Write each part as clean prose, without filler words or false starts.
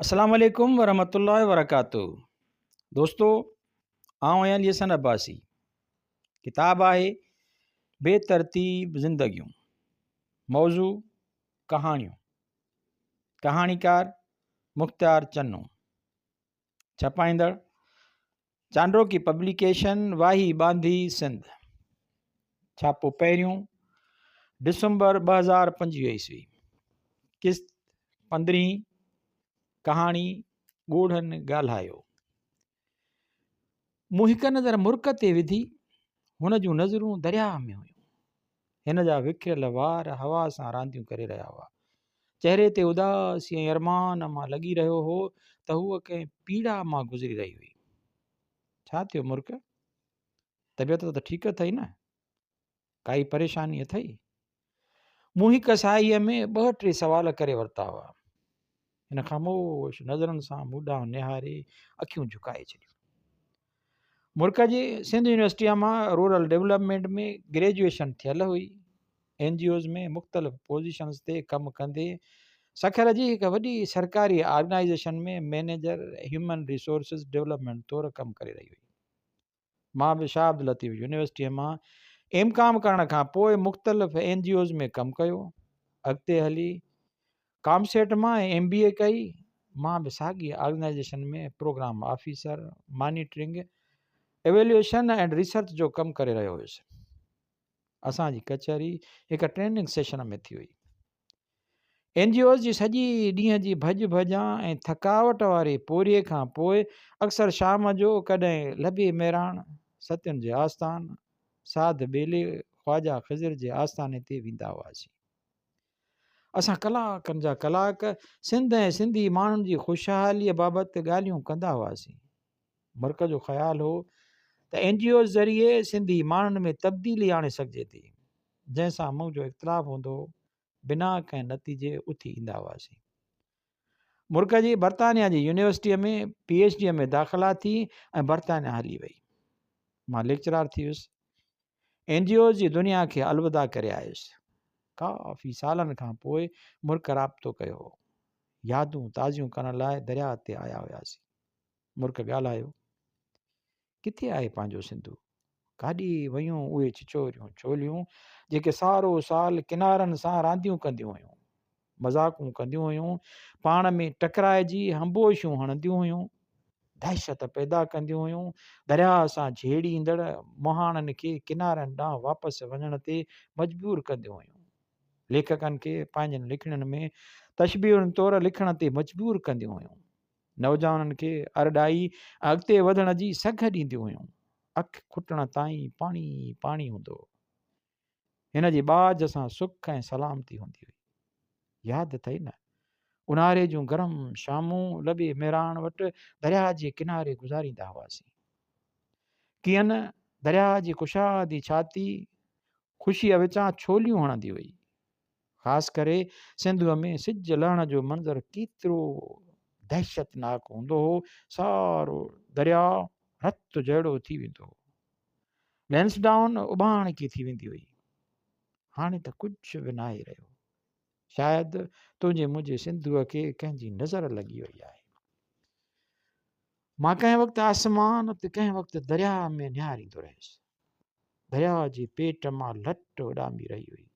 अस्सलाम वालेकुम वरहमतुल्लाहि वबरकातुहू। दोस्तों, आउं आहियां लियसन अब्बासी। किताब आहे बेतरतीब ज़िंदगियूं। मौज़ू कहाणियूं। कहाणीकार मुख्तियार चन्नू। छपाईंदड़ चांड्रो की पब्लिकेशन, वाही बांधी सिंध। छापो पहिरियों दिसंबर 2025 ईस्वी। किस्त 15। कहाणी ॻोढ़नि ॻाल्हायो। मूं हिक नज़र मुर्क ते विधी। हुन जूं नज़रूं दरिया में हुयूं। हिन जा विखियल वार हवा सां रांदियूं करे रहिया हुआ। चहिरे ते उदासी ऐं अरमान मां लॻी रहियो हो त हूअ कंहिं पीड़ा मां गुज़री रही हुई। छा थियो मुर्क? तबियत त ठीकु अथई न? काई परेशानी अथई? मूं हिक साईअ में 2-3 सवाल करे वरिता हुआ। हिन ख़ामोश नज़रनि सां मूं ॾांहुं निहारे अखियूं झुकाए छॾियूं। मुल्क जी सिंध यूनिवर्सिटीअ मां रूरल डेवलपमेंट में ग्रेजुएशन थियल हुई। NGOs में मुख़्तलिफ़ पोज़ीशन्स ते कमु कंदे सखियल जी हिकु वॾी सरकारी ऑर्गेनाइज़ेशन में मैनेजर ह्यूमन रिसोर्सिस डेवलपमेंट तौरु कमु करे रही हुई। मां बि शाह अब्दुल लतीफ़ यूनिवर्सिटीअ मां MCOM करण खां पोइ मुख़्तलिफ़ NGOs में कमु कयो। अॻिते हली कॉमसेट मां MBA कई। मां बि साॻी ऑर्गेनाइज़ेशन में programme officer, monitoring, evaluation and research जो कमु करे रहियो हुयुसि। असांजी कचहरी हिकु ट्रेनिंग सेशन में थी हुई। NGOs जी सॼी ॾींहं जी भॼ भॼां ऐं थकावट वारे पोरिये खां पोइ अक्सर शाम जो कॾहिं लबे मेराण, सतियुनि जे आस्थान, साध बेले, ख्वाजा ख़िज़िर जे आस्थाने ते वेंदा हुआसीं। असां कलाकनि जा कलाक सिंध ऐं सिंधी माण्हुनि जी ख़ुशहालीअ बाबति ॻाल्हियूं कंदा हुआसीं। मुल्क जो ख़्यालु हो त NGOs ज़रिए सिंधी माण्हुनि में तब्दीली आणे सघिजे थी, जंहिंसां मुंहिंजो इख़्तिलाफ़ु हूंदो बिना कंहिं नतीजे उथी ईंदा हुआसीं। मुल्क जी बर्तानिया जी यूनिवर्सिटीअ में PhD में दाख़िला थी ऐं बर्तानिया हली वई। मां लेक्चरार थी वियुसि। NGOs जी दुनिया खे अलविदा करे आयुसि। काफ़ी सालनि खां पोइ मुल्क राब्तो कयो हो। यादूं ताज़ियूं करण लाइ दरिया ते आया हुआसीं। मुल्क ॻाल्हायो, किथे आहे पंहिंजो सिंधु? काॾे वयूं उहे छिछोरियूं छोलियूं जेके सारो साल किनारनि सां रांदियूं कंदियूं हुयूं, मज़ाक़ूं कंदियूं हुयूं, पाण में टकराइजी हंबोशियूं हणंदियूं हुयूं, दहशत पैदा कंदियूं हुयूं, दरिया सां झेड़ींदड़ मुहाणनि खे किनारनि ॾांहुं वापसि वञण ते मजबूर कंदियूं हुयूं, लेखकनि खे पंहिंजनि लिखणनि में तशबीहुनि तौरु लिखण ते मजबूर कंदियूं हुयूं, नौजवाननि खे अरडाई अॻिते वधण जी सघ ॾींदियूं हुयूं। अखि खुटण ताईं पाणी पाणी हूंदो। हिन जी बाज सां सुख ऐं सलामती हूंदी हुई। यादि अथई न? ऊन्हारे जूं गरम शामूं लबे मेराण वटि दरिया जे किनारे गुज़ारींदा हुआसीं। कीअं न दरिया जी कुशादी छाती ख़ुशीअ विचां छोलियूं हणंदी हुई। ख़ासि करे सिंधुअ में सिज लहण जो मंज़र केतिरो दहशतनाक हूंदो हो। सारो दरिया रत जहिड़ो थी वेंदो हो। लैंसडाउन उॿाण की थी वेंदी हुई। हाणे त कुझु बि न आहे रहियो। शायदि तुंहिंजे मुंहिंजे सिंधुअ खे कंहिंजी नज़र लॻी वई आहे। मां कंहिं वक़्तु आसमान ते कंहिं वक़्तु दरिया में निहारींदो रहियुसि। दरिया जे पेट मां लट उॾामी रही हुई।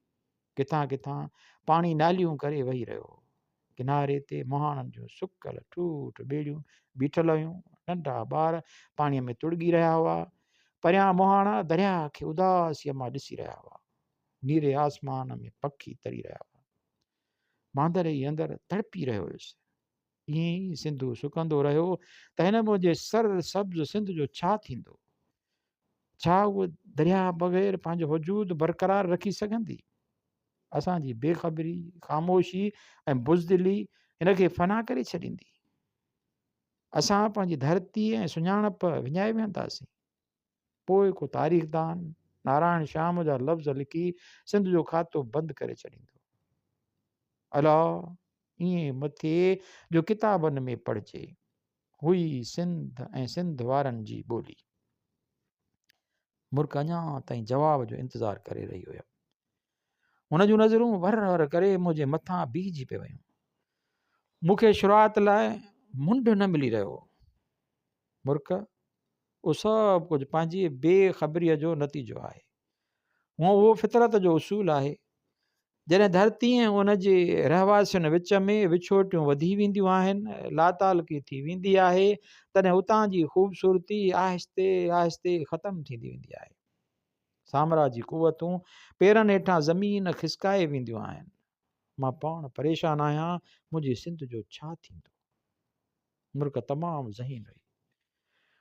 किथां किथां पाणी नालियूं करे वही रहियो हो। किनारे ते मुहाणनि जूं सुकल ठूठ ॿेड़ियूं बीठल हुयूं। नंढा ॿार पाणीअ में तुड़गी रहिया हुआ। परियां मुहाणा दरिया खे उदासीअ मां ॾिसी रहिया हुआ। नीरे आसमान में पखी तरी रहिया हुआ। मां अंदरि ई अंदरि तड़पी रहियो हुयुसि। ईअं ई सिंधु सुकंदो रहियो त हिन मुंहिंजे सर सब्ज़ सिंध जो छा थींदो? छा उहा दरिया बग़ैर पंहिंजो वजूद बरक़रार रखी सघंदी? असांजी बेख़बरी, ख़ामोशी ऐं बुज़दिली हिन खे फ़ना करे छॾींदी। असां पंहिंजी धरती ऐं सुञाणप विञाए वेंदासीं। पोइ को तारीख़दान नारायण श्याम जा लफ़्ज़ लिखी सिंध जो खातो बंदि करे छॾींदो। अला ईअं मथे जो किताबनि में पढ़िजे, हुई सिंध ऐं सिंध वारनि जी ॿोली। मुल्क अञा ताईं जवाब जो इंतज़ारु करे रही हुयो। हुन जूं नज़रूं वर वर करे मुंहिंजे मथां बीहजी पे वयूं। मूंखे शुरूआति लाइ मुंड न मिली रहियो हो। मुर्ख उहो सभु कुझु पंहिंजी बेख़बरीअ जो नतीजो आहे। हूअं उहो फितरत जो उसूल आहे। जॾहिं धरती ऐं उनजे रहवासियुनि विच में विछोटियूं वधी वेंदियूं आहिनि, लातालकी थी वेंदी आहे, तॾहिं उतां जी ख़ूबसूरती आहिस्ते आहिस्ते ख़तमु थींदी वेंदी आहे। साम्राज जी कुवतूं पेरनि हेठां ज़मीन खिसकाए वेंदियूं आहिनि। मां पाण परेशान आहियां, मुंहिंजी सिंध जो छा थींदो। मुर्ख तमामु ज़हीन हुई।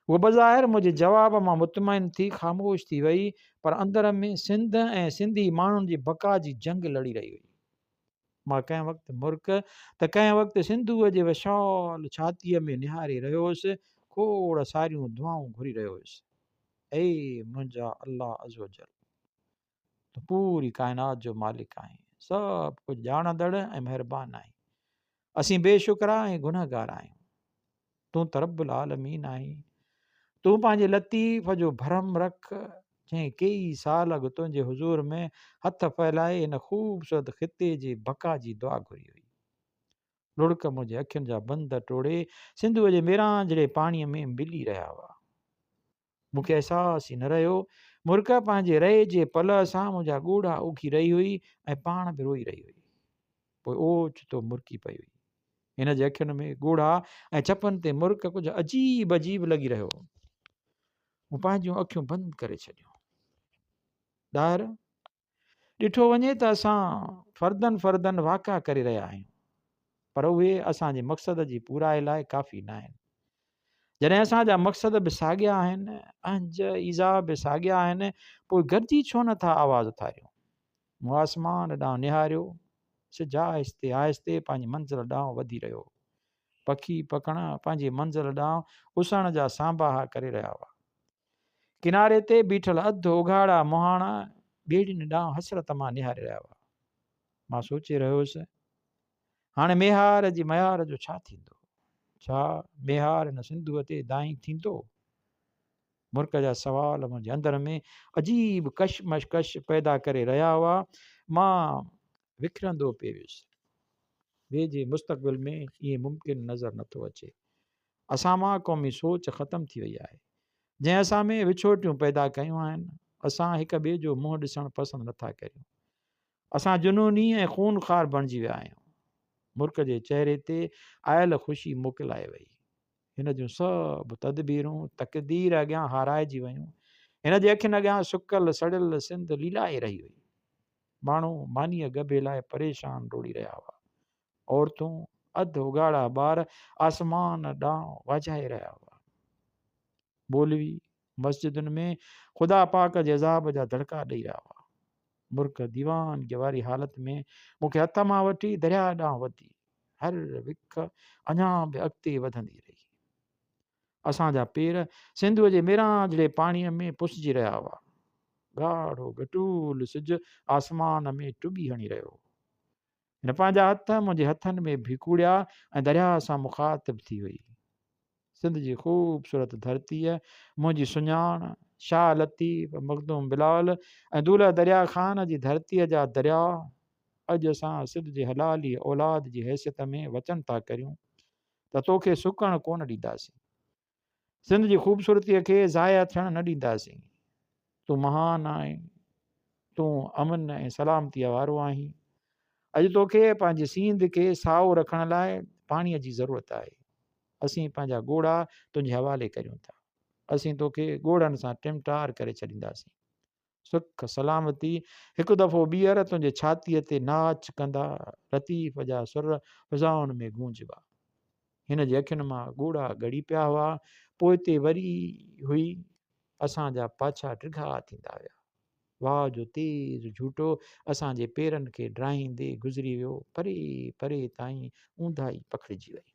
उहा बज़ाहिर मुंहिंजे जवाब मां मुतमइन थी ख़ामोश थी वई, पर अंदर में सिंध ऐं सिंधी माण्हुनि जी बका जी जंग लड़ी रही हुई। मां कंहिं वक़्तु मुर्ख त कंहिं वक़्तु सिंधूअ जे विशाल छातीअ में निहारे रहियो हुउसि, खोड़ सारियूं दुआऊं घुरी रहियो हुयुसि। ऐं मुंहिंजा अल्लाह अज़ोजल, तूं पूरी काइनात जो मालिक आहीं, सभु कुझु ॼाणंदड़ ऐं महिरबान आहीं। असीं बेशुक्रा ऐं गुनहगार आहियूं। तूं त रब्बुल आलमीन आहीं। तूं पंहिंजे लतीफ़ जो भरम रख, जंहिं कई साल अॻु तुंहिंजे हुज़ूर में हथ फैलाए इन ख़ूबसूरत ख़िते जे बका जी दुआ घुरी हुई। लुड़क मुंहिंजे अखियुनि जा बंद टोड़े सिंधूअ जे मेरांजड़े पाणीअ में मिली रहिया हुआ। मूंखे अहसासु ई न रहियो। मुर्ख पंहिंजे रहे जे पल सां मुंहिंजा ॻोढ़ा उघी रही हुई ऐं पाण बि रोई रही हुई। पोइ ओचितो मुर्की पई हुई। हिन जे अखियुनि में ॻोढ़ा ऐं चपनि ते मुर्क कुझु अजीब अजीब लॻी रहियो। मूं पंहिंजूं अखियूं बंदि करे छॾियूं। ॿाहिरि ॾिठो वञे त असां फ़र्दनि फ़र्दनि वाक़ा करे रहिया आहियूं, पर उहे असांजे मक़सद जी पूराए लाइ काफ़ी न आहिनि। जॾहिं असांजा मक़सद बि साॻिया आहिनि, अंज ईज़ा बि साॻिया आहिनि, पोइ गॾिजी छो नथा आवाज़ु उथारियूं। मूं आसमान ॾांहुं निहारियो। सिज आहिस्ते आहिस्ते पंहिंजी मंज़िल ॾांहुं वधी रहियो। पखी पखण पंहिंजी मंज़िल ॾांहुं उसण जा सांबाहा करे रहिया हुआ। किनारे ते बीठल अधु उघाड़ा मुहाणा ॿेड़ियुनि ॾांहुं हसरत मां निहारे रहिया हुआ। मां सोचे रहियो हुउसि, हाणे मेहार जी मयार जो छा थींदो? छा मेहार हिन सिंधूअ ते दाई थींदो? मुर्क जा सवाल मुंहिंजे अंदर में अजीब कशमकश पैदा करे रहिया हुआ। मां विखरंदो पियो वियुसि। वेझे मुस्तक़बिल में ईअं मुमकिन नज़र नथो अचे। असां मां क़ौमी सोच ख़तमु थी वई आहे। जंहिं असां में विछोटियूं पैदा कयूं आहिनि, असां हिक ॿिए जो मुंहुं ॾिसणु पसंदि नथा करियूं। असां जुनूनी ऐं खूनखार बणिजी विया आहियूं। मुर्क जे चहिरे ते आयल ख़ुशी मोकिलाए वई। हिन जूं सभु तदबीरूं तक़दीर अॻियां हाराइजी वियूं। हिन जे अखियुनि अॻियां सुकल सड़ियल सिंध लीलाए रही हुई। माण्हू मानीअ गभे लाइ परेशान डोड़ी रहिया हुआ। औरतूं अधु उघाड़ा ॿार आसमान ॾांहुं वाझाए रहिया हुआ। मौलवी मस्जिदुनि में ख़ुदा पाक जे अज़ाब जा दड़का ॾेई रहिया हुआ। मुर्ख दीवानगी वारी हालत में मूंखे हथ मां वठी दरिया ॾांहुं वधी। हर विख अञा बि अॻिते वधंदी रही। असांजा पेर सिंधूअ जे मेरांजड़े पाणीअ में पुसिजी रहिया हुआ। ॻाढ़ो गटूल सिज आसमान में टुॿी हणी रहियो। हिन पंहिंजा हथ मुंहिंजे हथनि में भिकूड़िया ऐं दरिया सां मुखातिब थी हुई। सिंध जी ख़ूबसूरत धरतीअ मुंहिंजी सुञाण शाह लतीफ़ मखदूम बिलाल ऐं दूल्हा दरिया ख़ान जी धरतीअ जा दरिया अॼु असां सिंध जे हलाली औलाद जी हैसियत में वचन था करियूं त तोखे सुकणु कोन ॾींदासीं। सिंध जी ख़ूबसूरतीअ खे ज़ाया थियणु न ॾींदासीं। तूं महान आहीं। तूं अमन ऐं सलामतीअ वारो आहीं। अॼु तोखे पंहिंजी सींध खे साओ रखण लाइ पाणीअ जी ज़रूरत आहे। असीं पंहिंजा ॻोढ़ा तुंहिंजे हवाले करियूं था। असीं तोखे ॻोढ़नि सां टिमटार करे छॾींदासीं। सुख सलामती हिकु दफ़ो ॿीहर तुंहिंजे छातीअ ते नाच कंदा लतीफ़ जा सुर फ़िज़ाउनि में गूंजबा। हिन जे अखियुनि मां ॻोढ़ा ॻड़ी पिया हुआ। पोइ ते वरी हुई असांजा पाछा टिघा थींदा विया। वाह जो तेज़ झूटो असांजे पेरनि खे ड्राहींदे गुज़री वियो। परे परे ताईं ऊंदाई पखिड़िजी वई।